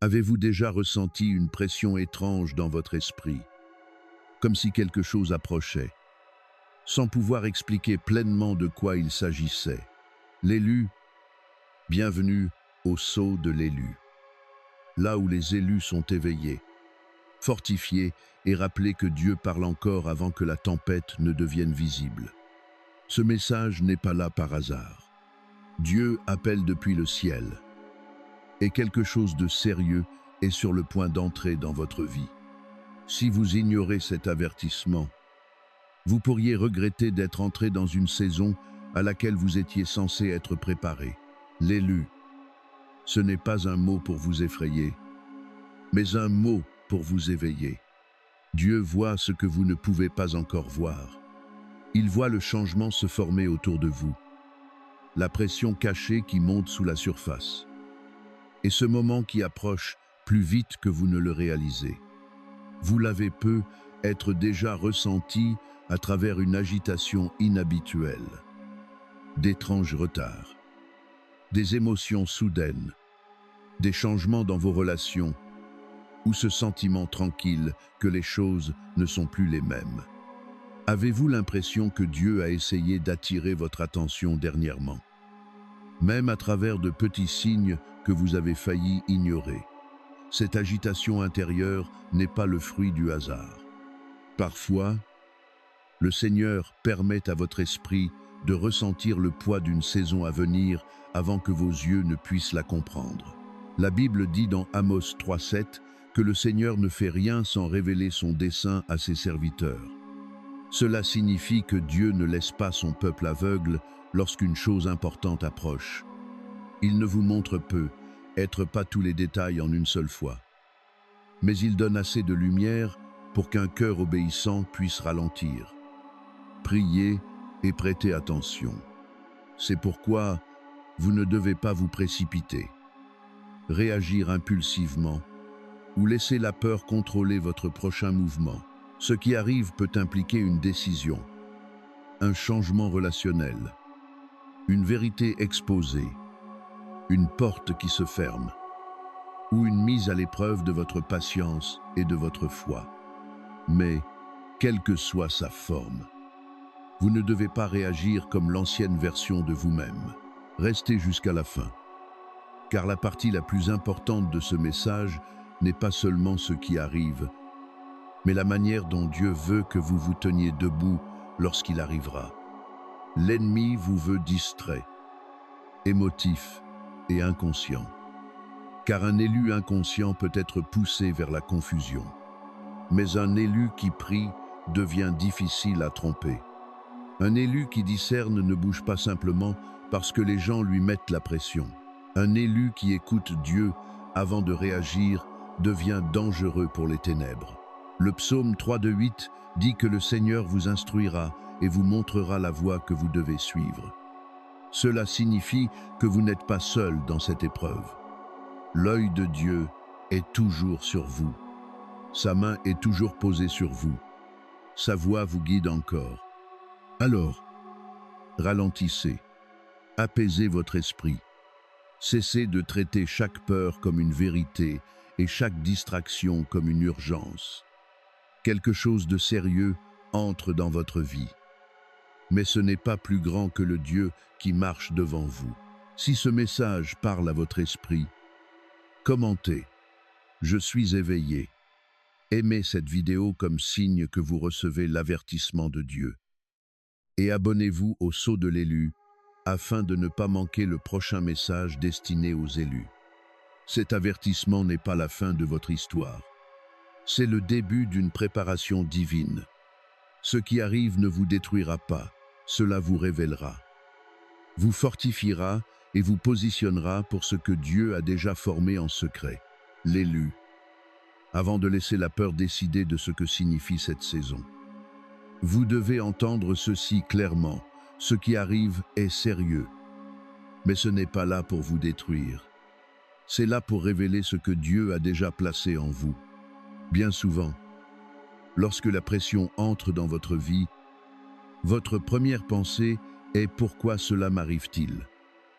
Avez-vous déjà ressenti une pression étrange dans votre esprit, comme si quelque chose approchait, sans pouvoir expliquer pleinement de quoi il s'agissait? L'élu, bienvenue au sceau de l'élu, là où les élus sont éveillés, fortifiés et rappelés que Dieu parle encore avant que la tempête ne devienne visible. Ce message n'est pas là par hasard. Dieu appelle depuis le ciel, et quelque chose de sérieux est sur le point d'entrer dans votre vie. Si vous ignorez cet avertissement, vous pourriez regretter d'être entré dans une saison à laquelle vous étiez censé être préparé. L'élu, ce n'est pas un mot pour vous effrayer, mais un mot pour vous éveiller. Dieu voit ce que vous ne pouvez pas encore voir. Il voit le changement se former autour de vous, la pression cachée qui monte sous la surface, et ce moment qui approche plus vite que vous ne le réalisez. Vous l'avez peut être déjà ressenti à travers une agitation inhabituelle, d'étranges retards, des émotions soudaines, des changements dans vos relations, ou ce sentiment tranquille que les choses ne sont plus les mêmes. Avez-vous l'impression que Dieu a essayé d'attirer votre attention dernièrement, même à travers de petits signes que vous avez failli ignorer? Cette agitation intérieure n'est pas le fruit du hasard. Parfois, le Seigneur permet à votre esprit de ressentir le poids d'une saison à venir avant que vos yeux ne puissent la comprendre. La Bible dit dans Amos 3,7 que le Seigneur ne fait rien sans révéler son dessein à ses serviteurs. Cela signifie que Dieu ne laisse pas son peuple aveugle lorsqu'une chose importante approche. Il ne vous montre peu, pas tous les détails en une seule fois. Mais il donne assez de lumière pour qu'un cœur obéissant puisse ralentir. Priez et prêtez attention. C'est pourquoi vous ne devez pas vous précipiter, réagir impulsivement ou laisser la peur contrôler votre prochain mouvement. Ce qui arrive peut impliquer une décision, un changement relationnel, une vérité exposée, une porte qui se ferme, ou une mise à l'épreuve de votre patience et de votre foi. Mais, quelle que soit sa forme, vous ne devez pas réagir comme l'ancienne version de vous-même. Restez jusqu'à la fin. Car la partie la plus importante de ce message n'est pas seulement ce qui arrive, mais la manière dont Dieu veut que vous vous teniez debout lorsqu'il arrivera. L'ennemi vous veut distrait, émotif et inconscient. Car un élu inconscient peut être poussé vers la confusion. Mais un élu qui prie devient difficile à tromper. Un élu qui discerne ne bouge pas simplement parce que les gens lui mettent la pression. Un élu qui écoute Dieu avant de réagir devient dangereux pour les ténèbres. Le psaume 3:8 dit que le Seigneur vous instruira et vous montrera la voie que vous devez suivre. Cela signifie que vous n'êtes pas seul dans cette épreuve. L'œil de Dieu est toujours sur vous. Sa main est toujours posée sur vous. Sa voix vous guide encore. Alors, ralentissez, apaisez votre esprit. Cessez de traiter chaque peur comme une vérité et chaque distraction comme une urgence. Quelque chose de sérieux entre dans votre vie. Mais ce n'est pas plus grand que le Dieu qui marche devant vous. Si ce message parle à votre esprit, commentez « Je suis éveillé ». Aimez cette vidéo comme signe que vous recevez l'avertissement de Dieu. Et abonnez-vous au Sceau de l'élu afin de ne pas manquer le prochain message destiné aux élus. Cet avertissement n'est pas la fin de votre histoire. C'est le début d'une préparation divine. Ce qui arrive ne vous détruira pas, cela vous révélera, vous fortifiera et vous positionnera pour ce que Dieu a déjà formé en secret, l'élu, avant de laisser la peur décider de ce que signifie cette saison. Vous devez entendre ceci clairement, ce qui arrive est sérieux, mais ce n'est pas là pour vous détruire. C'est là pour révéler ce que Dieu a déjà placé en vous. Bien souvent, lorsque la pression entre dans votre vie, votre première pensée est « Pourquoi cela m'arrive-t-il »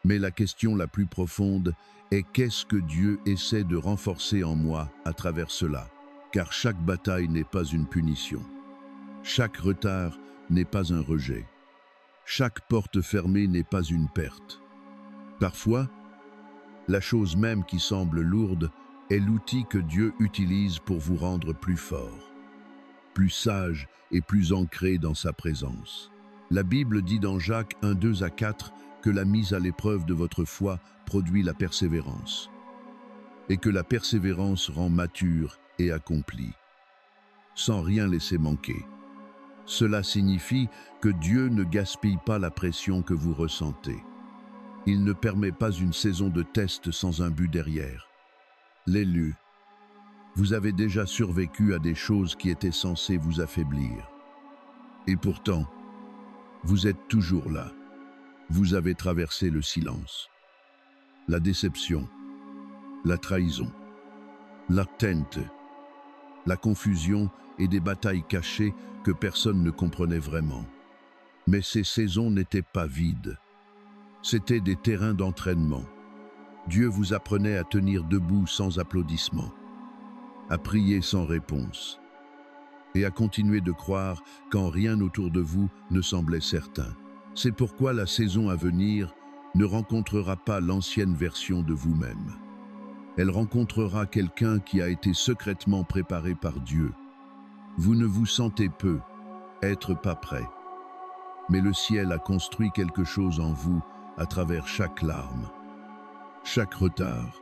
Mais la question la plus profonde est qu'est-ce que Dieu essaie de renforcer en moi à travers cela? Car chaque bataille n'est pas une punition. Chaque retard n'est pas un rejet. Chaque porte fermée n'est pas une perte. Parfois, la chose même qui semble lourde est l'outil que Dieu utilise pour vous rendre plus fort, plus sage et plus ancré dans sa présence. La Bible dit dans Jacques 1, 2 à 4 que la mise à l'épreuve de votre foi produit la persévérance, et que la persévérance rend mature et accompli, sans rien laisser manquer. Cela signifie que Dieu ne gaspille pas la pression que vous ressentez. Il ne permet pas une saison de test sans un but derrière. L'élu, vous avez déjà survécu à des choses qui étaient censées vous affaiblir. Et pourtant, vous êtes toujours là. Vous avez traversé le silence, la déception, la trahison, l'attente, la confusion et des batailles cachées que personne ne comprenait vraiment. Mais ces saisons n'étaient pas vides. C'étaient des terrains d'entraînement. Dieu vous apprenait à tenir debout sans applaudissements, à prier sans réponse, et à continuer de croire quand rien autour de vous ne semblait certain. C'est pourquoi la saison à venir ne rencontrera pas l'ancienne version de vous-même. Elle rencontrera quelqu'un qui a été secrètement préparé par Dieu. Vous ne vous sentez peu, être pas prêt. Mais le ciel a construit quelque chose en vous à travers chaque larme, chaque retard,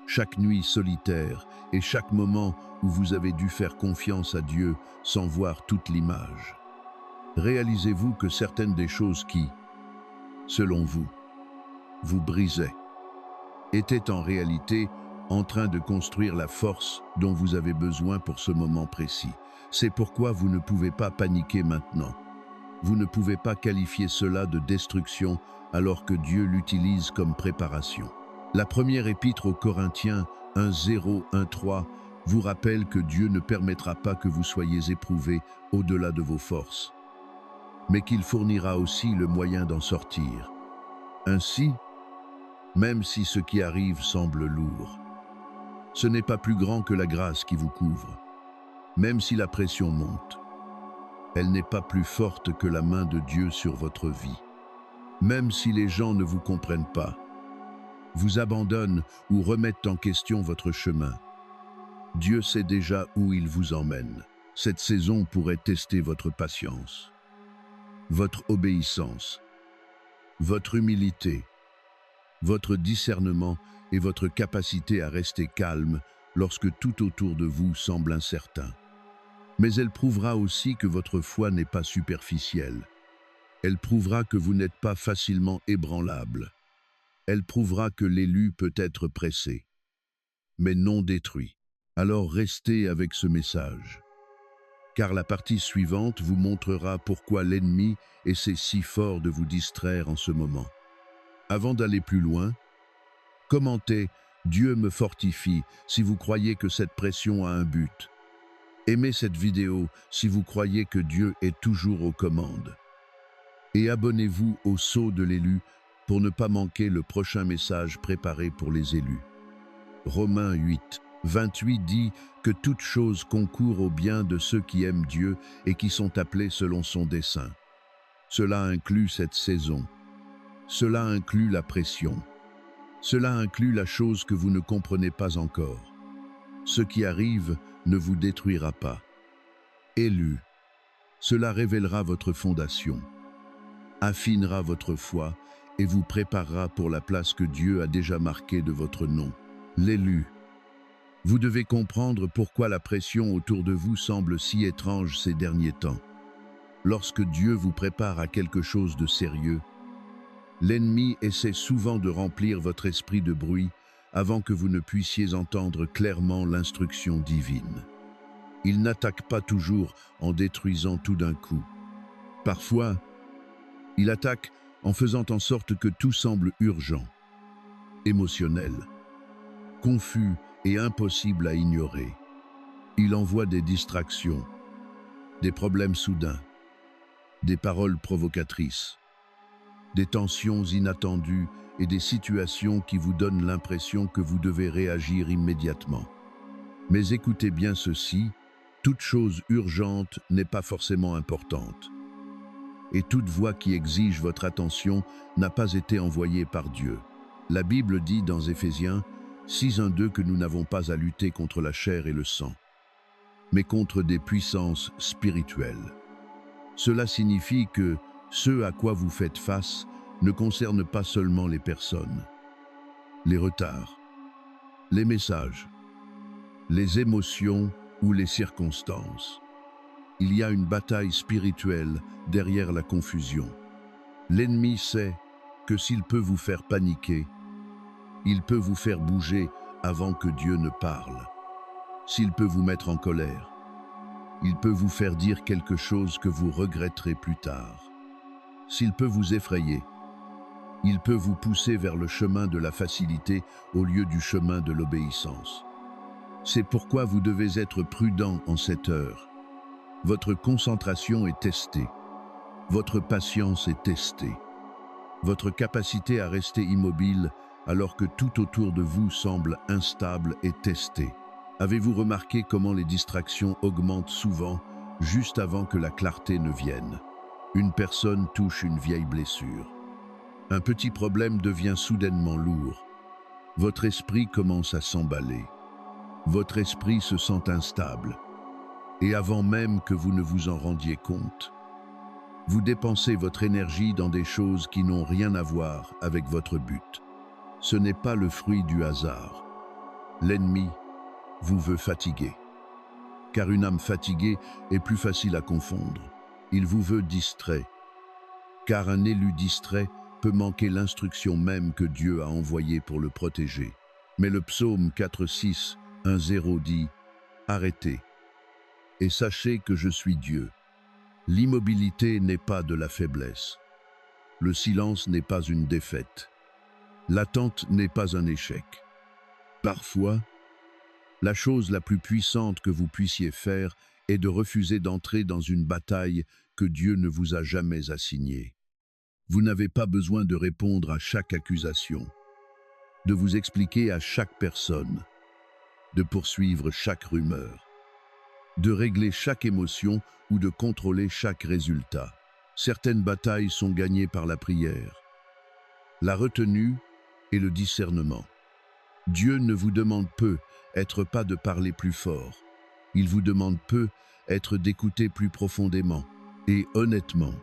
chaque nuit solitaire et chaque moment où vous avez dû faire confiance à Dieu sans voir toute l'image. Réalisez-vous que certaines des choses qui, selon vous, vous brisaient, étaient en réalité en train de construire la force dont vous avez besoin pour ce moment précis. C'est pourquoi vous ne pouvez pas paniquer maintenant. Vous ne pouvez pas qualifier cela de destruction alors que Dieu l'utilise comme préparation. La première épître aux Corinthiens 1:0, 1:3 vous rappelle que Dieu ne permettra pas que vous soyez éprouvés au-delà de vos forces, mais qu'il fournira aussi le moyen d'en sortir. Ainsi, même si ce qui arrive semble lourd, ce n'est pas plus grand que la grâce qui vous couvre. Même si la pression monte, elle n'est pas plus forte que la main de Dieu sur votre vie. Même si les gens ne vous comprennent pas, vous abandonnent ou remettent en question votre chemin, Dieu sait déjà où il vous emmène. Cette saison pourrait tester votre patience, votre obéissance, votre humilité, votre discernement et votre capacité à rester calme lorsque tout autour de vous semble incertain. Mais elle prouvera aussi que votre foi n'est pas superficielle. Elle prouvera que vous n'êtes pas facilement ébranlable. Elle prouvera que l'élu peut être pressé, mais non détruit. Alors restez avec ce message, car la partie suivante vous montrera pourquoi l'ennemi essaie si fort de vous distraire en ce moment. Avant d'aller plus loin, commentez « Dieu me fortifie » si vous croyez que cette pression a un but. Aimez cette vidéo si vous croyez que Dieu est toujours aux commandes. Et abonnez-vous au Sceau de l'élu pour ne pas manquer le prochain message préparé pour les élus. Romains 8, 28 dit que toute chose concourt au bien de ceux qui aiment Dieu et qui sont appelés selon son dessein. Cela inclut cette saison. Cela inclut la pression. Cela inclut la chose que vous ne comprenez pas encore. Ce qui arrive ne vous détruira pas. Élu, cela révélera votre fondation, affinera votre foi et vous préparera pour la place que Dieu a déjà marquée de votre nom. L'élu. Vous devez comprendre pourquoi la pression autour de vous semble si étrange ces derniers temps. Lorsque Dieu vous prépare à quelque chose de sérieux, l'ennemi essaie souvent de remplir votre esprit de bruit avant que vous ne puissiez entendre clairement l'instruction divine. Il n'attaque pas toujours en détruisant tout d'un coup. Parfois, il attaque en faisant en sorte que tout semble urgent, émotionnel, confus et impossible à ignorer. Il envoie des distractions, des problèmes soudains, des paroles provocatrices, des tensions inattendues et des situations qui vous donnent l'impression que vous devez réagir immédiatement. Mais écoutez bien ceci, toute chose urgente n'est pas forcément importante. Et toute voix qui exige votre attention n'a pas été envoyée par Dieu. La Bible dit dans Éphésiens 6:1-2 que nous n'avons pas à lutter contre la chair et le sang, mais contre des puissances spirituelles. Cela signifie que ce à quoi vous faites face ne concerne pas seulement les personnes, les retards, les messages, les émotions ou les circonstances. Il y a une bataille spirituelle derrière la confusion. L'ennemi sait que s'il peut vous faire paniquer, il peut vous faire bouger avant que Dieu ne parle. S'il peut vous mettre en colère, il peut vous faire dire quelque chose que vous regretterez plus tard. S'il peut vous effrayer, il peut vous pousser vers le chemin de la facilité au lieu du chemin de l'obéissance. C'est pourquoi vous devez être prudent en cette heure. Votre concentration est testée. Votre patience est testée. Votre capacité à rester immobile alors que tout autour de vous semble instable est testée. Avez-vous remarqué comment les distractions augmentent souvent juste avant que la clarté ne vienne? Une personne touche une vieille blessure. Un petit problème devient soudainement lourd. Votre esprit commence à s'emballer. Votre esprit se sent instable. Et avant même que vous ne vous en rendiez compte, vous dépensez votre énergie dans des choses qui n'ont rien à voir avec votre but. Ce n'est pas le fruit du hasard. L'ennemi vous veut fatiguer. Car une âme fatiguée est plus facile à confondre. Il vous veut distrait. Car un élu distrait peut manquer l'instruction même que Dieu a envoyée pour le protéger. Mais le psaume 4:6-1-0 dit « Arrêtez, et sachez que je suis Dieu. L'immobilité n'est pas de la faiblesse. Le silence n'est pas une défaite. L'attente n'est pas un échec. Parfois, la chose la plus puissante que vous puissiez faire est de refuser d'entrer dans une bataille que Dieu ne vous a jamais assignée. Vous n'avez pas besoin de répondre à chaque accusation, de vous expliquer à chaque personne, de poursuivre chaque rumeur, de régler chaque émotion ou de contrôler chaque résultat. Certaines batailles sont gagnées par la prière, la retenue et le discernement. Dieu ne vous demande peu, être pas de parler plus fort. Il vous demande peu, être d'écouter plus profondément et honnêtement.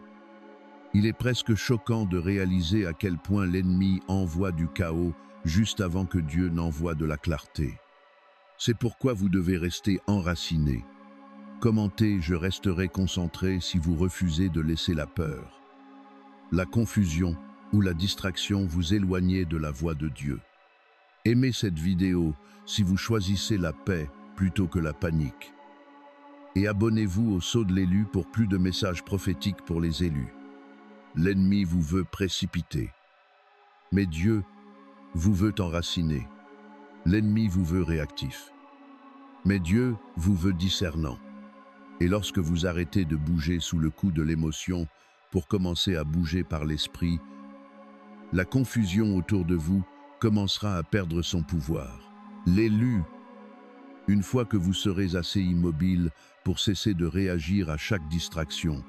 Il est presque choquant de réaliser à quel point l'ennemi envoie du chaos juste avant que Dieu n'envoie de la clarté. C'est pourquoi vous devez rester enraciné. Commentez « Je resterai concentré » si vous refusez de laisser la peur, la confusion ou la distraction vous éloigner de la voie de Dieu. Aimez cette vidéo si vous choisissez la paix plutôt que la panique. Et abonnez-vous au Sceau de l'élu pour plus de messages prophétiques pour les élus. L'ennemi vous veut précipiter, mais Dieu vous veut enraciner. L'ennemi vous veut réactif, mais Dieu vous veut discernant. Et lorsque vous arrêtez de bouger sous le coup de l'émotion pour commencer à bouger par l'esprit, la confusion autour de vous commencera à perdre son pouvoir. L'élu, une fois que vous serez assez immobile pour cesser de réagir à chaque distraction,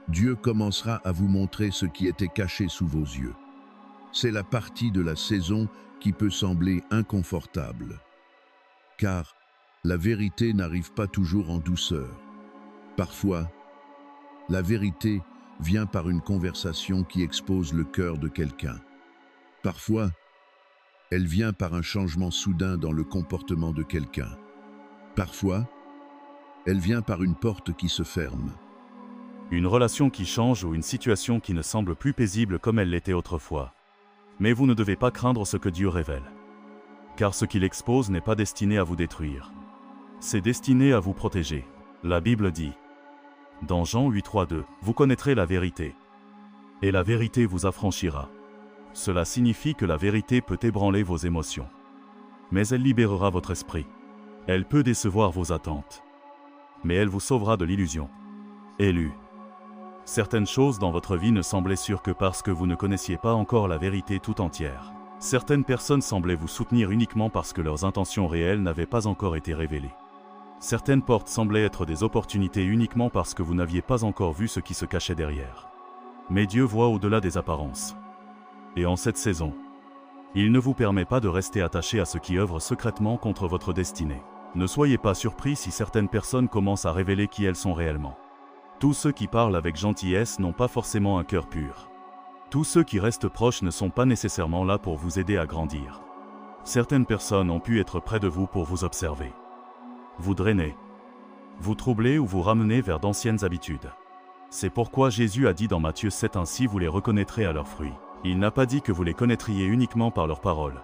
Dieu commencera à vous montrer ce qui était caché sous vos yeux. C'est la partie de la saison qui peut sembler inconfortable, car la vérité n'arrive pas toujours en douceur. Parfois, la vérité vient par une conversation qui expose le cœur de quelqu'un. Parfois, elle vient par un changement soudain dans le comportement de quelqu'un. Parfois, elle vient par une porte qui se ferme. Une relation qui change ou une situation qui ne semble plus paisible comme elle l'était autrefois. Mais vous ne devez pas craindre ce que Dieu révèle. Car ce qu'il expose n'est pas destiné à vous détruire. C'est destiné à vous protéger. La Bible dit, dans Jean 8:3-2, « Vous connaîtrez la vérité, et la vérité vous affranchira. » Cela signifie que la vérité peut ébranler vos émotions. Mais elle libérera votre esprit. Elle peut décevoir vos attentes. Mais elle vous sauvera de l'illusion. Élu. Certaines choses dans votre vie ne semblaient sûres que parce que vous ne connaissiez pas encore la vérité tout entière. Certaines personnes semblaient vous soutenir uniquement parce que leurs intentions réelles n'avaient pas encore été révélées. Certaines portes semblaient être des opportunités uniquement parce que vous n'aviez pas encore vu ce qui se cachait derrière. Mais Dieu voit au-delà des apparences. Et en cette saison, il ne vous permet pas de rester attaché à ce qui œuvre secrètement contre votre destinée. Ne soyez pas surpris si certaines personnes commencent à révéler qui elles sont réellement. Tous ceux qui parlent avec gentillesse n'ont pas forcément un cœur pur. Tous ceux qui restent proches ne sont pas nécessairement là pour vous aider à grandir. Certaines personnes ont pu être près de vous pour vous observer, vous drainer, vous troubler ou vous ramener vers d'anciennes habitudes. C'est pourquoi Jésus a dit dans Matthieu 7 ainsi vous les reconnaîtrez à leurs fruits. Il n'a pas dit que vous les connaîtriez uniquement par leurs paroles.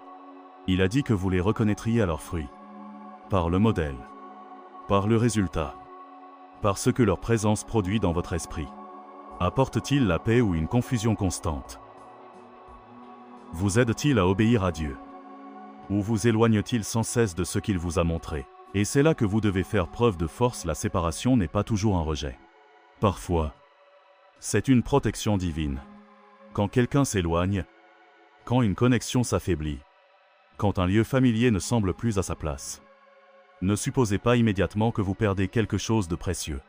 Il a dit que vous les reconnaîtriez à leurs fruits. Par le modèle. Par le résultat. Par ce que leur présence produit dans votre esprit. Apporte-t-il la paix ou une confusion constante? Vous aide-t-il à obéir à Dieu? Ou vous éloigne-t-il sans cesse de ce qu'il vous a montré? Et c'est là que vous devez faire preuve de force. La séparation n'est pas toujours un rejet. Parfois, c'est une protection divine. Quand quelqu'un s'éloigne, quand une connexion s'affaiblit, quand un lieu familier ne semble plus à sa place, ne supposez pas immédiatement que vous perdez quelque chose de précieux.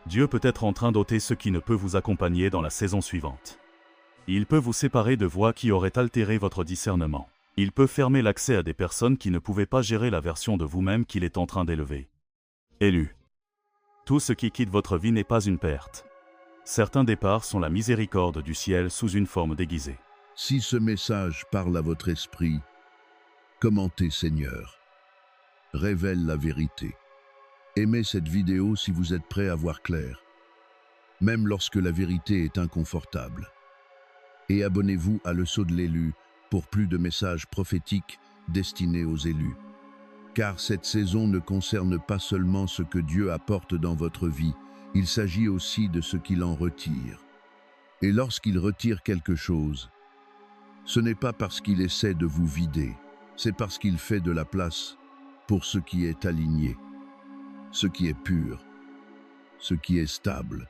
Dieu peut être en train d'ôter ce qui ne peut vous accompagner dans la saison suivante. Il peut vous séparer de voix qui auraient altéré votre discernement. Il peut fermer l'accès à des personnes qui ne pouvaient pas gérer la version de vous-même qu'il est en train d'élever. Élu. Tout ce qui quitte votre vie n'est pas une perte. Certains départs sont la miséricorde du ciel sous une forme déguisée. Si ce message parle à votre esprit, commentez Seigneur. Révèle la vérité. Aimez cette vidéo si vous êtes prêt à voir clair, même lorsque la vérité est inconfortable. Et abonnez-vous à Le Sceau de l'élu pour plus de messages prophétiques destinés aux élus. Car cette saison ne concerne pas seulement ce que Dieu apporte dans votre vie, il s'agit aussi de ce qu'il en retire. Et lorsqu'il retire quelque chose, ce n'est pas parce qu'il essaie de vous vider, c'est parce qu'il fait de la place pour ce qui est aligné, ce qui est pur, ce qui est stable,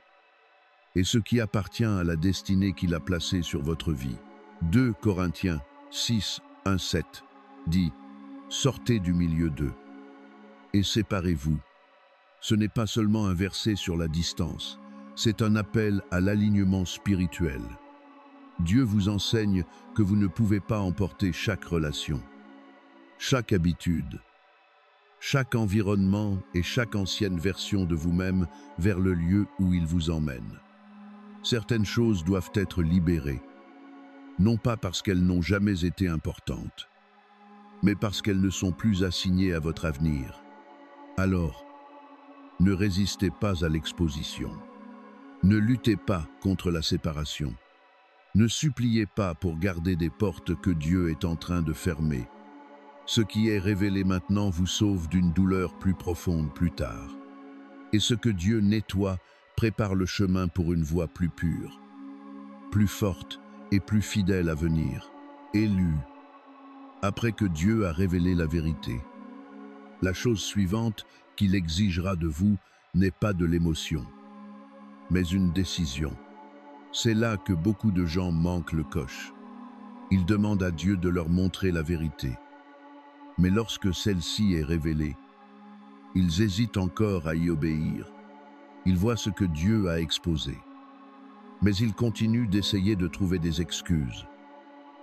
et ce qui appartient à la destinée qu'il a placée sur votre vie. 2 Corinthiens 6, 1, 7 dit « Sortez du milieu d'eux et séparez-vous ». Ce n'est pas seulement un verset sur la distance, c'est un appel à l'alignement spirituel. Dieu vous enseigne que vous ne pouvez pas emporter chaque relation, chaque habitude, chaque environnement et chaque ancienne version de vous-même vers le lieu où il vous emmène. Certaines choses doivent être libérées, non pas parce qu'elles n'ont jamais été importantes, mais parce qu'elles ne sont plus assignées à votre avenir. Alors, ne résistez pas à l'exposition. Ne luttez pas contre la séparation. Ne suppliez pas pour garder des portes que Dieu est en train de fermer. Ce qui est révélé maintenant vous sauve d'une douleur plus profonde plus tard. Et ce que Dieu nettoie prépare le chemin pour une voie plus pure, plus forte et plus fidèle à venir. Élu. Après que Dieu a révélé la vérité, la chose suivante qu'il exigera de vous n'est pas de l'émotion, mais une décision. C'est là que beaucoup de gens manquent le coche. Ils demandent à Dieu de leur montrer la vérité. Mais lorsque celle-ci est révélée, ils hésitent encore à y obéir. Ils voient ce que Dieu a exposé. Mais ils continuent d'essayer de trouver des excuses.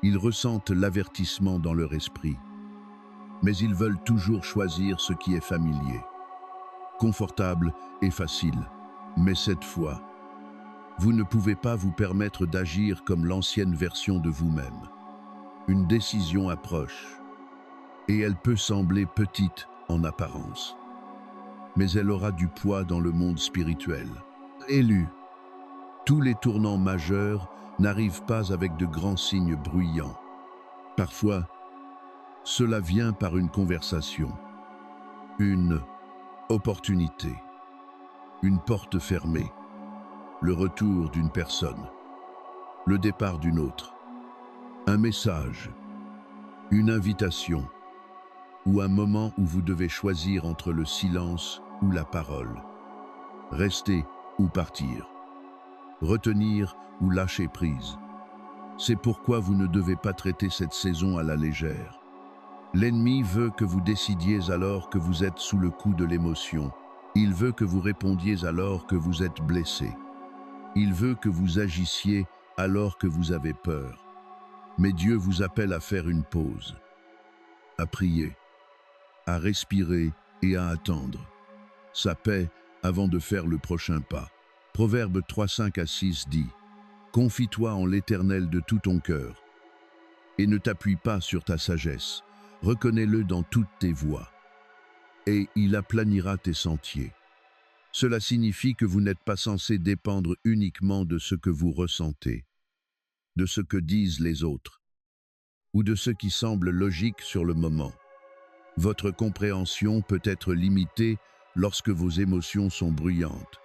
Ils ressentent l'avertissement dans leur esprit. Mais ils veulent toujours choisir ce qui est familier, confortable et facile. Mais cette fois, vous ne pouvez pas vous permettre d'agir comme l'ancienne version de vous-même. Une décision approche. Et elle peut sembler petite en apparence, mais elle aura du poids dans le monde spirituel. Élu. Tous les tournants majeurs n'arrivent pas avec de grands signes bruyants. Parfois, cela vient par une conversation, une opportunité, une porte fermée, le retour d'une personne, le départ d'une autre, un message, une invitation, ou un moment où vous devez choisir entre le silence ou la parole, rester ou partir. retenir ou lâcher prise. C'est pourquoi vous ne devez pas traiter cette saison à la légère. L'ennemi veut que vous décidiez alors que vous êtes sous le coup de l'émotion. Il veut que vous répondiez alors que vous êtes blessé. Il veut que vous agissiez alors que vous avez peur. Mais Dieu vous appelle à faire une pause, à prier, à respirer et à attendre sa paix avant de faire le prochain pas. Proverbe 3, 5 à 6 dit « Confie-toi en l'Éternel de tout ton cœur et ne t'appuie pas sur ta sagesse. Reconnais-le dans toutes tes voies et il aplanira tes sentiers. » Cela signifie que vous n'êtes pas censé dépendre uniquement de ce que vous ressentez, de ce que disent les autres, ou de ce qui semble logique sur le moment. Votre compréhension peut être limitée lorsque vos émotions sont bruyantes.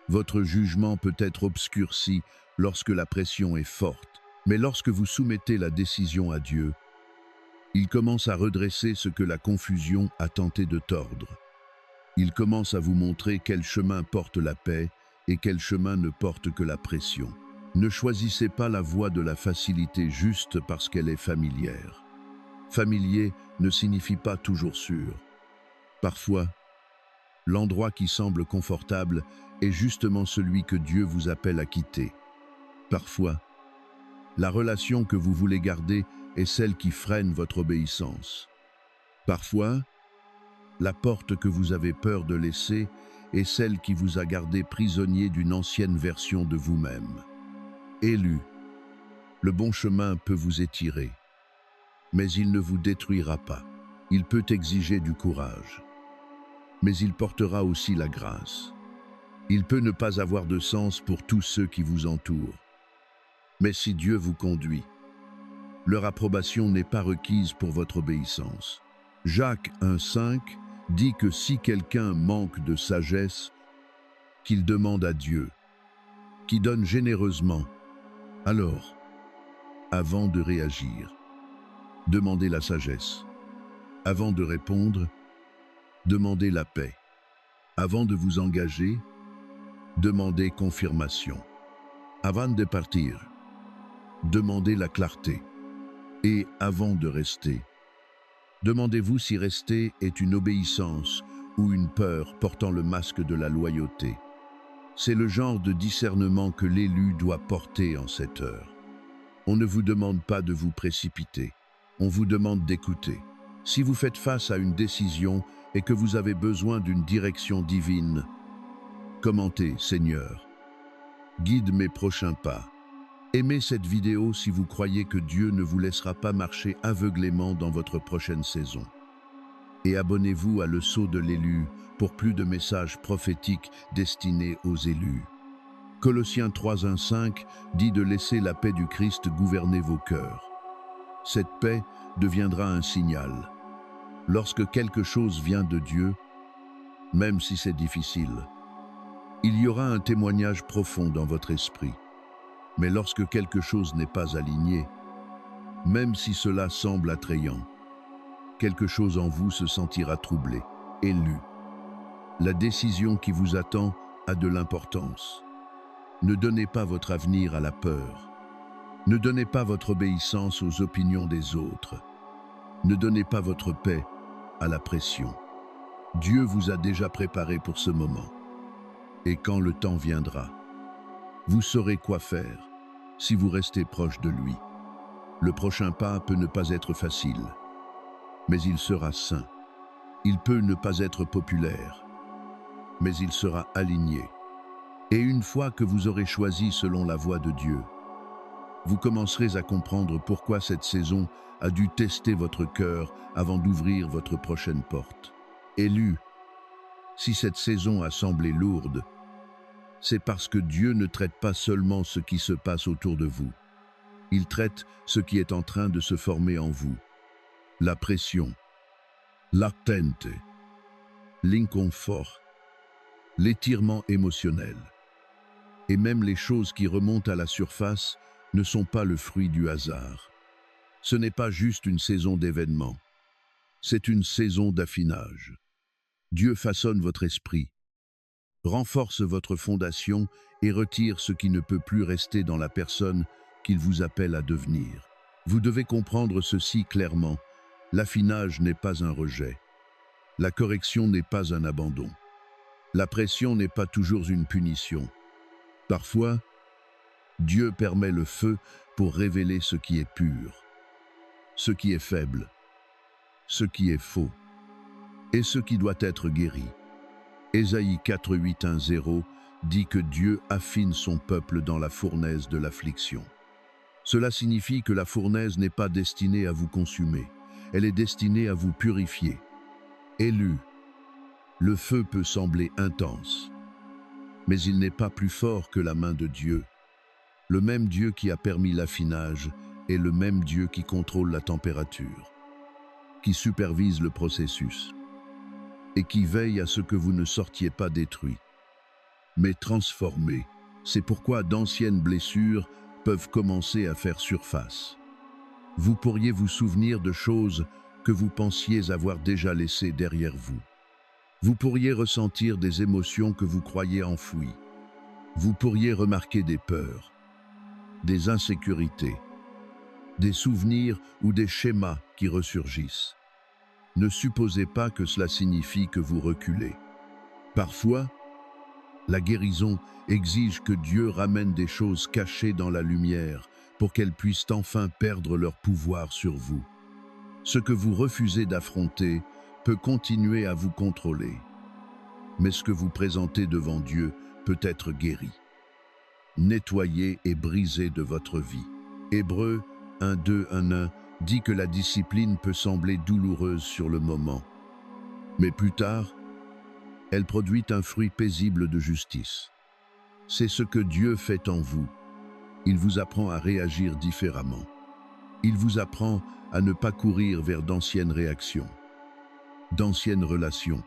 Votre jugement peut être obscurci lorsque la pression est forte. Mais lorsque vous soumettez la décision à Dieu, il commence à redresser ce que la confusion a tenté de tordre. Il commence à vous montrer quel chemin porte la paix et quel chemin ne porte que la pression. Ne choisissez pas la voie de la facilité juste parce qu'elle est familière. Familier ne signifie pas toujours sûr. Parfois, l'endroit qui semble confortable est justement celui que Dieu vous appelle à quitter. Parfois, la relation que vous voulez garder est celle qui freine votre obéissance. Parfois, la porte que vous avez peur de laisser est celle qui vous a gardé prisonnier d'une ancienne version de vous-même. Élu, le bon chemin peut vous étirer, mais il ne vous détruira pas. Il peut exiger du courage, mais il portera aussi la grâce. Il peut ne pas avoir de sens pour tous ceux qui vous entourent. Mais si Dieu vous conduit, leur approbation n'est pas requise pour votre obéissance. Jacques 1,5 dit que si quelqu'un manque de sagesse, qu'il demande à Dieu, qui donne généreusement. Alors, avant de réagir, demandez la sagesse. Avant de répondre, demandez la paix. Avant de vous engager, demandez confirmation. Avant de partir, demandez la clarté. Et avant de rester, demandez-vous si rester est une obéissance ou une peur portant le masque de la loyauté. C'est le genre de discernement que l'élu doit porter en cette heure. On ne vous demande pas de vous précipiter, on vous demande d'écouter. Si vous faites face à une décision et que vous avez besoin d'une direction divine, commentez, Seigneur, guide mes prochains pas. Aimez cette vidéo si vous croyez que Dieu ne vous laissera pas marcher aveuglément dans votre prochaine saison. Et abonnez-vous à Le Sceau de l'élu pour plus de messages prophétiques destinés aux élus. Colossiens 3:1-5 dit de laisser la paix du Christ gouverner vos cœurs. Cette paix deviendra un signal. Lorsque quelque chose vient de Dieu, même si c'est difficile, il y aura un témoignage profond dans votre esprit. Mais lorsque quelque chose n'est pas aligné, même si cela semble attrayant, quelque chose en vous se sentira troublé, élu. La décision qui vous attend a de l'importance. Ne donnez pas votre avenir à la peur. Ne donnez pas votre obéissance aux opinions des autres. Ne donnez pas votre paix à la pression. Dieu vous a déjà préparé pour ce moment. Et quand le temps viendra, vous saurez quoi faire si vous restez proche de lui. Le prochain pas peut ne pas être facile, mais il sera saint. Il peut ne pas être populaire, mais il sera aligné. Et une fois que vous aurez choisi selon la voie de Dieu, vous commencerez à comprendre pourquoi cette saison a dû tester votre cœur avant d'ouvrir votre prochaine porte. Élu, si cette saison a semblé lourde, c'est parce que Dieu ne traite pas seulement ce qui se passe autour de vous. Il traite ce qui est en train de se former en vous. La pression, l'attente, l'inconfort, l'étirement émotionnel. Et même les choses qui remontent à la surface ne sont pas le fruit du hasard. Ce n'est pas juste une saison d'événements. C'est une saison d'affinage. Dieu façonne votre esprit. renforce votre fondation et retire ce qui ne peut plus rester dans la personne qu'il vous appelle à devenir. Vous devez comprendre ceci clairement. L'affinage n'est pas un rejet. La correction n'est pas un abandon. La pression n'est pas toujours une punition. Parfois, Dieu permet le feu pour révéler ce qui est pur, ce qui est faible, ce qui est faux et ce qui doit être guéri. Ésaïe 4, 8, 1, 0 dit que Dieu affine son peuple dans la fournaise de l'affliction. Cela signifie que la fournaise n'est pas destinée à vous consumer, elle est destinée à vous purifier. Élu, le feu peut sembler intense, mais il n'est pas plus fort que la main de Dieu. Le même Dieu qui a permis l'affinage est le même Dieu qui contrôle la température, qui supervise le processus et qui veille à ce que vous ne sortiez pas détruits, mais transformés. C'est pourquoi d'anciennes blessures peuvent commencer à faire surface. Vous pourriez vous souvenir de choses que vous pensiez avoir déjà laissées derrière vous. Vous pourriez ressentir des émotions que vous croyiez enfouies. Vous pourriez remarquer des peurs, des insécurités, des souvenirs ou des schémas qui ressurgissent. Ne supposez pas que cela signifie que vous reculez. Parfois, la guérison exige que Dieu ramène des choses cachées dans la lumière pour qu'elles puissent enfin perdre leur pouvoir sur vous. Ce que vous refusez d'affronter peut continuer à vous contrôler, mais ce que vous présentez devant Dieu peut être guéri, nettoyé et brisé de votre vie. Hébreux 1, 2, 1, 1 dit que la discipline peut sembler douloureuse sur le moment, mais plus tard, elle produit un fruit paisible de justice. C'est ce que Dieu fait en vous. Il vous apprend à réagir différemment. Il vous apprend à ne pas courir vers d'anciennes réactions, d'anciennes relations,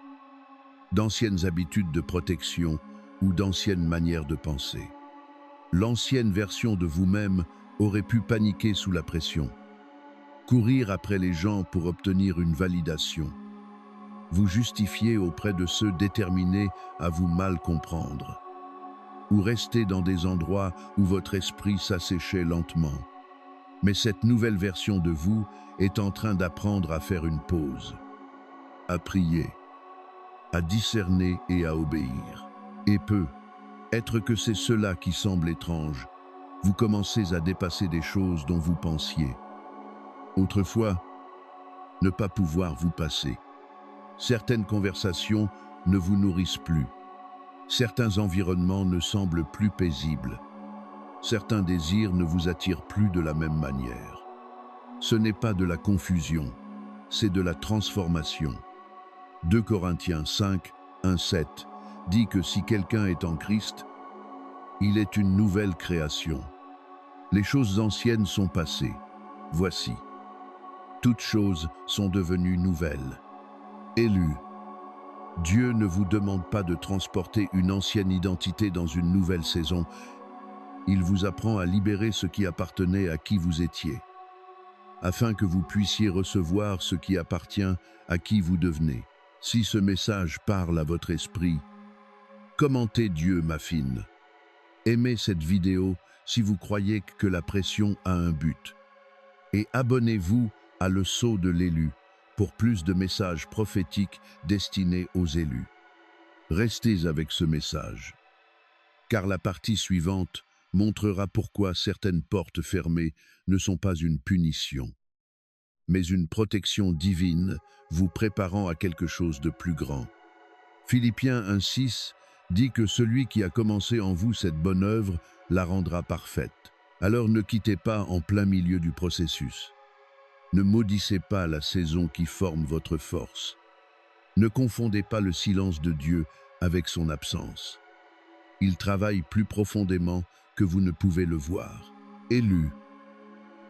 d'anciennes habitudes de protection ou d'anciennes manières de penser. L'ancienne version de vous-même aurait pu paniquer sous la pression, courir après les gens pour obtenir une validation, vous justifier auprès de ceux déterminés à vous mal comprendre, ou rester dans des endroits où votre esprit s'asséchait lentement. Mais cette nouvelle version de vous est en train d'apprendre à faire une pause, à prier, à discerner et à obéir. Et peut être que c'est cela qui semble étrange. Vous commencez à dépasser des choses dont vous pensiez autrefois ne pas pouvoir vous passer. Certaines conversations ne vous nourrissent plus. Certains environnements ne semblent plus paisibles. Certains désirs ne vous attirent plus de la même manière. Ce n'est pas de la confusion, c'est de la transformation. 2 Corinthiens 5, 1, 7 dit que si quelqu'un est en Christ, il est une nouvelle création. Les choses anciennes sont passées. Voici, toutes choses sont devenues nouvelles. Élu, Dieu ne vous demande pas de transporter une ancienne identité dans une nouvelle saison. Il vous apprend à libérer ce qui appartenait à qui vous étiez, afin que vous puissiez recevoir ce qui appartient à qui vous devenez. Si ce message parle à votre esprit, commentez Dieu m'affine. Aimez cette vidéo si vous croyez que la pression a un but. Et abonnez-vous à Le Sceau de l'élu pour plus de messages prophétiques destinés aux élus. Restez avec ce message, car la partie suivante montrera pourquoi certaines portes fermées ne sont pas une punition, mais une protection divine vous préparant à quelque chose de plus grand. Philippiens 1,6 dit que celui qui a commencé en vous cette bonne œuvre la rendra parfaite. Alors ne quittez pas en plein milieu du processus. Ne maudissez pas la saison qui forme votre force. Ne confondez pas le silence de Dieu avec son absence. Il travaille plus profondément que vous ne pouvez le voir. Élu,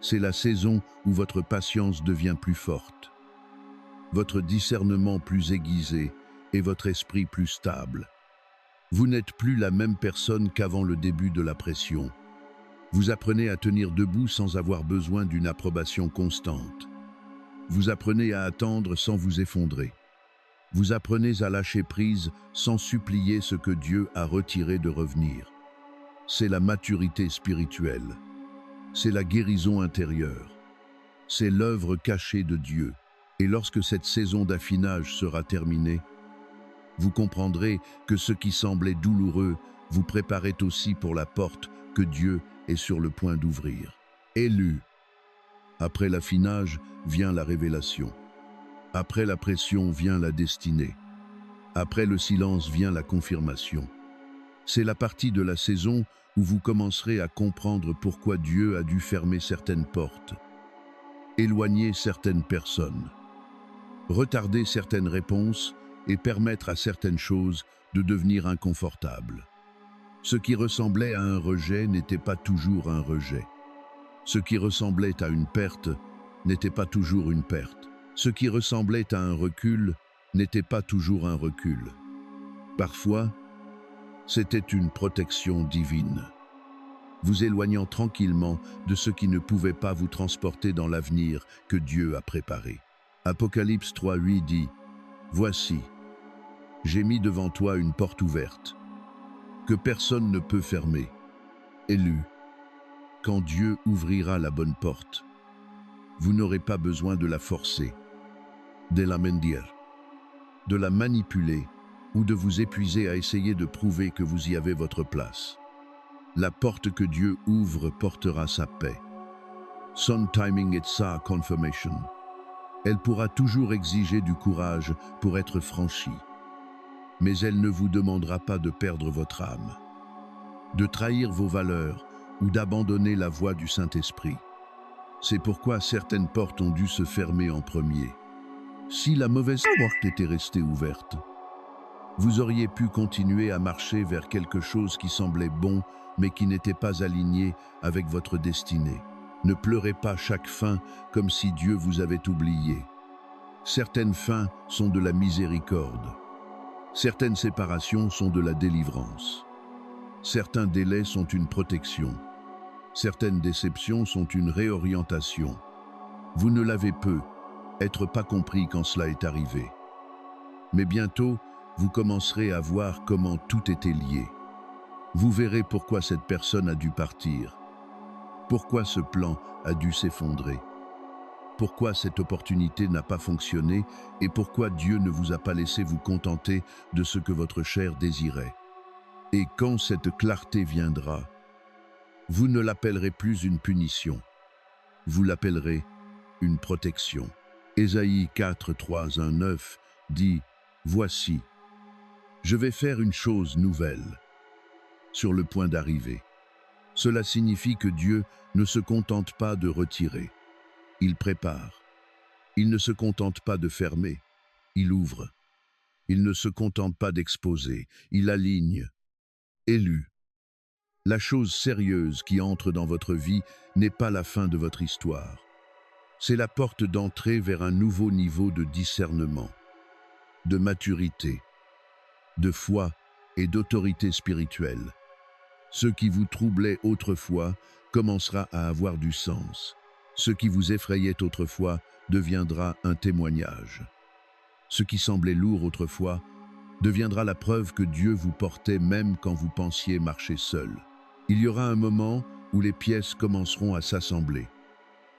c'est la saison où votre patience devient plus forte, votre discernement plus aiguisé et votre esprit plus stable. Vous n'êtes plus la même personne qu'avant le début de la pression. Vous apprenez à tenir debout sans avoir besoin d'une approbation constante. Vous apprenez à attendre sans vous effondrer. Vous apprenez à lâcher prise sans supplier ce que Dieu a retiré de revenir. C'est la maturité spirituelle. C'est la guérison intérieure. C'est l'œuvre cachée de Dieu. Et lorsque cette saison d'affinage sera terminée, vous comprendrez que ce qui semblait douloureux vous préparait aussi pour la porte que Dieu est sur le point d'ouvrir. Élu. Après l'affinage vient la révélation. Après la pression vient la destinée. Après le silence vient la confirmation. C'est la partie de la saison où vous commencerez à comprendre pourquoi Dieu a dû fermer certaines portes, éloigner certaines personnes, retarder certaines réponses et permettre à certaines choses de devenir inconfortables. Ce qui ressemblait à un rejet n'était pas toujours un rejet. Ce qui ressemblait à une perte n'était pas toujours une perte. Ce qui ressemblait à un recul n'était pas toujours un recul. Parfois, c'était une protection divine, vous éloignant tranquillement de ce qui ne pouvait pas vous transporter dans l'avenir que Dieu a préparé. Apocalypse 3:8 dit « Voici, j'ai mis devant toi une porte ouverte, que personne ne peut fermer. Élu, quand Dieu ouvrira la bonne porte, vous n'aurez pas besoin de la forcer, de la mendier, de la manipuler ou de vous épuiser à essayer de prouver que vous y avez votre place. La porte que Dieu ouvre portera sa paix. Son timing est sa confirmation. Elle pourra toujours exiger du courage pour être franchie. Mais elle ne vous demandera pas de perdre votre âme, de trahir vos valeurs ou d'abandonner la voie du Saint-Esprit. C'est pourquoi certaines portes ont dû se fermer en premier. Si la mauvaise porte était restée ouverte, vous auriez pu continuer à marcher vers quelque chose qui semblait bon, mais qui n'était pas aligné avec votre destinée. Ne pleurez pas chaque fin comme si Dieu vous avait oublié. Certaines fins sont de la miséricorde. Certaines séparations sont de la délivrance. Certains délais sont une protection. Certaines déceptions sont une réorientation. Vous ne l'avez peu, être pas compris quand cela est arrivé. Mais bientôt, vous commencerez à voir comment tout était lié. Vous verrez pourquoi cette personne a dû partir, pourquoi ce plan a dû s'effondrer, pourquoi cette opportunité n'a pas fonctionné et pourquoi Dieu ne vous a pas laissé vous contenter de ce que votre chair désirait. Et quand cette clarté viendra, vous ne l'appellerez plus une punition, vous l'appellerez une protection. Ésaïe 4, 3, 1, 9 dit « Voici, je vais faire une chose nouvelle, sur le point d'arriver. » Cela signifie que Dieu ne se contente pas de retirer, il prépare. Il ne se contente pas de fermer, il ouvre. Il ne se contente pas d'exposer, il aligne. Élu. La chose sérieuse qui entre dans votre vie n'est pas la fin de votre histoire. C'est la porte d'entrée vers un nouveau niveau de discernement, de maturité, de foi et d'autorité spirituelle. Ce qui vous troublait autrefois commencera à avoir du sens. Ce qui vous effrayait autrefois deviendra un témoignage. Ce qui semblait lourd autrefois deviendra la preuve que Dieu vous portait même quand vous pensiez marcher seul. Il y aura un moment où les pièces commenceront à s'assembler.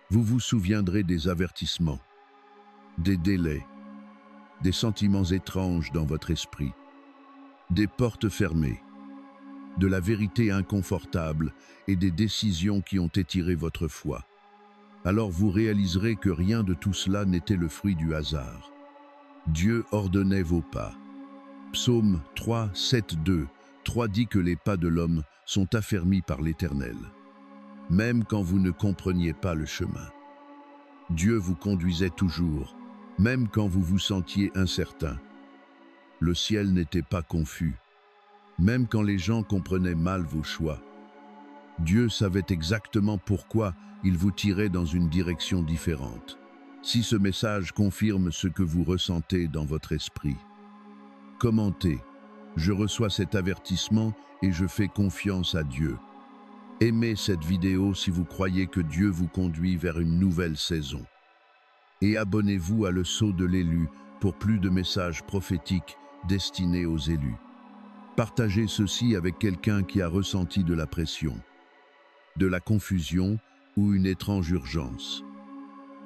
Vous vous souviendrez des avertissements, des délais, des sentiments étranges dans votre esprit, des portes fermées, de la vérité inconfortable et des décisions qui ont étiré votre foi. Alors vous réaliserez que rien de tout cela n'était le fruit du hasard. Dieu ordonnait vos pas. Psaume 3, 7, 2, 3 dit que les pas de l'homme sont affermis par l'Éternel, même quand vous ne compreniez pas le chemin. Dieu vous conduisait toujours, même quand vous vous sentiez incertain. Le ciel n'était pas confus, même quand les gens comprenaient mal vos choix. Dieu savait exactement pourquoi il vous tirait dans une direction différente. Si ce message confirme ce que vous ressentez dans votre esprit, commentez. Je reçois cet avertissement et je fais confiance à Dieu. Aimez cette vidéo si vous croyez que Dieu vous conduit vers une nouvelle saison. Et abonnez-vous à Le Sceau de l'Élu pour plus de messages prophétiques destinés aux élus. Partagez ceci avec quelqu'un qui a ressenti de la pression, de la confusion ou une étrange urgence.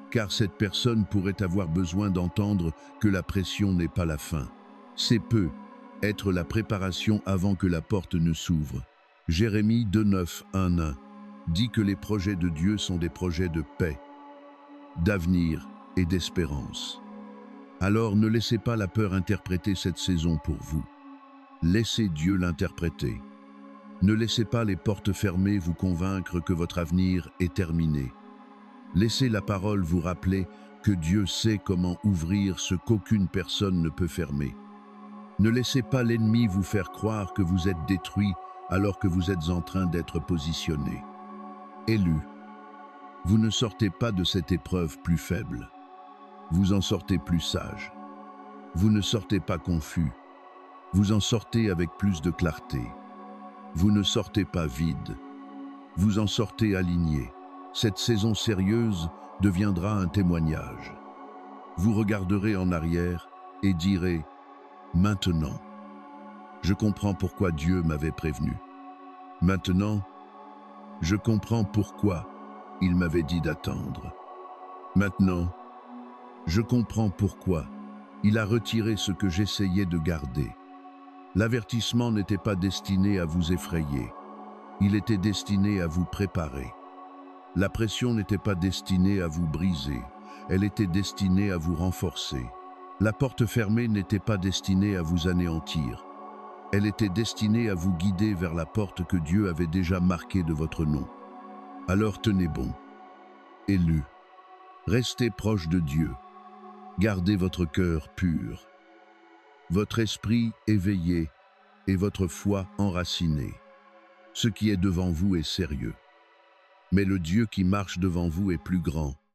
Car cette personne pourrait avoir besoin d'entendre que la pression n'est pas la fin. C'est peut être la préparation avant que la porte ne s'ouvre. Jérémie 2:9-1 dit que les projets de Dieu sont des projets de paix, d'avenir et d'espérance. Alors ne laissez pas la peur interpréter cette saison pour vous. Laissez Dieu l'interpréter. Ne laissez pas les portes fermées vous convaincre que votre avenir est terminé. Laissez la parole vous rappeler que Dieu sait comment ouvrir ce qu'aucune personne ne peut fermer. Ne laissez pas l'ennemi vous faire croire que vous êtes détruit alors que vous êtes en train d'être positionné. Élu, vous ne sortez pas de cette épreuve plus faible. Vous en sortez plus sage. Vous ne sortez pas confus. Vous en sortez avec plus de clarté. Vous ne sortez pas vide. Vous en sortez aligné. Cette saison sérieuse deviendra un témoignage. Vous regarderez en arrière et direz « Maintenant, je comprends pourquoi Dieu m'avait prévenu. Maintenant, je comprends pourquoi il m'avait dit d'attendre. Maintenant, je comprends pourquoi il a retiré ce que j'essayais de garder. L'avertissement n'était pas destiné à vous effrayer. Il était destiné à vous préparer. La pression n'était pas destinée à vous briser. Elle était destinée à vous renforcer. La porte fermée n'était pas destinée à vous anéantir. Elle était destinée à vous guider vers la porte que Dieu avait déjà marquée de votre nom. Alors tenez bon. Élu, restez proche de Dieu. Gardez votre cœur pur, votre esprit éveillé et votre foi enracinée. Ce qui est devant vous est sérieux. Mais le Dieu qui marche devant vous est plus grand